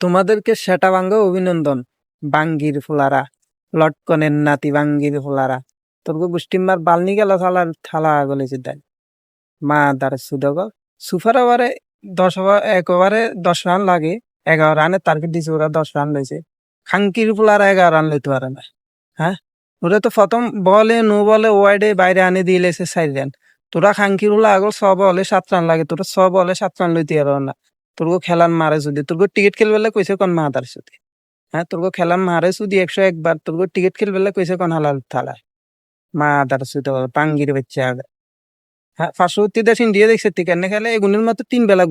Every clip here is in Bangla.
তোমাদেরকে সেটা ভাঙ্গ অভিনন্দন, বাঙ্গির ফুলারা, লটকনের নাতি বাঙ্গির ফুলারা। তোর গোষ্ঠীমার বালনি গেল থালার থালা গলেছে দেয় মা দার সুদগ সুপার ওভারে 10 ওভার, 1 ওভারে 10 রান লাগে। 11 রানের টার্গেট দিছে, ওরা 10 রান লইছে। খাঙ্কির ফুলারা 11 রান লইতে পারে না। হ্যাঁ, ওরা তো প্রথম বলে নো বলে ওয়াইডে বাইরে আনে দিয়ে লেছে 4 রান। তোরা খাঙ্কির ফুলা আগল 6 বলে 7 রান লাগে, তোরা 6 বলে 7 রান লইতে পারো না। তোর খেলার মারে যদি তোর টিকিট খেলবে কইছে কোন মা তার সাথে। হ্যাঁ, তোর খেলার মারে যদি 101 বার, তোর টিকিট খেলবে কইছে কোন হালাল থালা মা তার সাথে পাঙ্গির বাচ্চা। হ্যাঁ, পার্শ্ববর্তী দেশ ইন্ডিয়া দেখছে কেন খেলে এগুলোর মতো 3 বেলা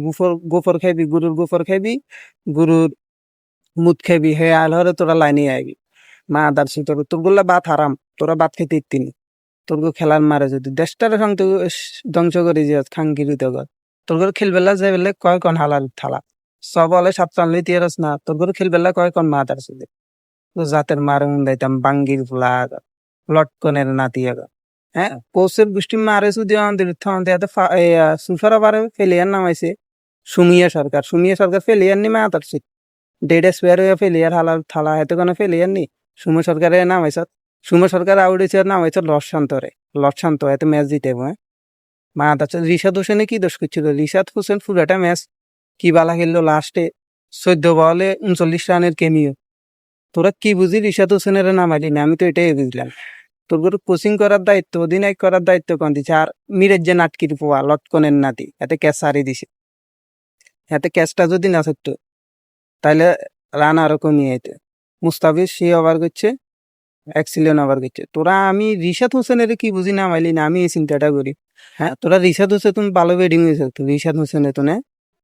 গোফর খাইবি, গরুর গোফর খাইবি, গরুর মুদ খাইবি, হে আলহরে তোরা লাইনে আইবি। মা দার সাথে তোর গুলা ভাত হারাম, তোরা ভাত খেতে ইত্তিনি। তোর খেলার মারে যদি দেশটার সঙ্গে ধ্বংস করে যে খাঙ্গির তোর খেলবেলা যাই বেলে কয় কোন হালাল থালা। 6 বলে 7 রান লইতে পারস না, তোর খেলবেলা কয় কোন মা তার সাথে। জাতের মারে উন্দাইতাম বাঙ্গির ফুলা লটকনের নাতি আগা। হ্যাঁ, কোচের গোষ্ঠী মারে যদি আমাদের সুফার ওভারে ফেলিয়ার নামাইছে সুমিয়া সরকার ফেলিয়ার নি মা তার সিট ডেড স্পেয়ার হয়ে ফেলিয়ার হালাল থালা এত কোনো ফেলিয়ার নি। সুমো সরকারের নামাইছ, সুমো সরকার আউট হয়েছে নামাইছ লট শান্ত এত ম্যাচ জিতে। হ্যাঁ, মা তার রিশাদ হোসেনে কি দোষ করছিল? রিশাদ হোসেন পুরাটা ম্যাচ কি বালা খেললো, লাস্টে 14 বলে 39 রানের কেমিও। তোরা কি বুঝি রিশাদ হোসেনের নামাইলি না? আমি তো এটাই বুঝলাম। তোর কোচিং করার দায়িত্ব, অধিনায়ক করার দায়িত্ব কোন দিছে? আর মিরের যে নাটকির পোয়া লটকনের নাতি, এতে ক্যাচ সারি দিছে। এতে ক্যাচটা যদি না থাকতো তাহলে রান আরো কমিয়ে যেত। মুস্তাফিজ সে ওভার করছে, এক্সিলেন্ট ওভার করছে। তোরা আমি রিশাদ হোসেনের কি বুঝি নামাইলি না? আমি এই চিন্তাটা করি। হ্যাঁ, তোরা রিশাদ হোসেন তুমি ভালো ব্যাটিং হয়েছে, রিশাদ হোসেনের তুমি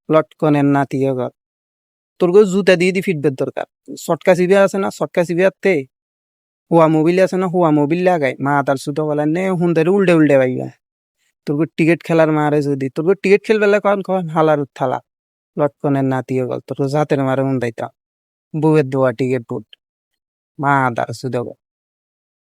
লটকনের নাতি এবার তোর জুতা দিয়ে ফিটবের দরকার। শর্টকা সিবিআর আছে না, শর্টকা সিবিআর তে হুয়া মোবিল আছে না, হুয়া মোবিল লাগাই মা তার সুতো বলেন নে হুন্দারে উল্টে পাইবা। তোর টিকিট খেলার মারে যদি তোর টিকিট খেলবে কন হালার থালা লটকনের নাতি গল তোর জাতের মারে হুন্দাইতা বউয়ের দোয়া টিকিট বুট মা তার সুতো।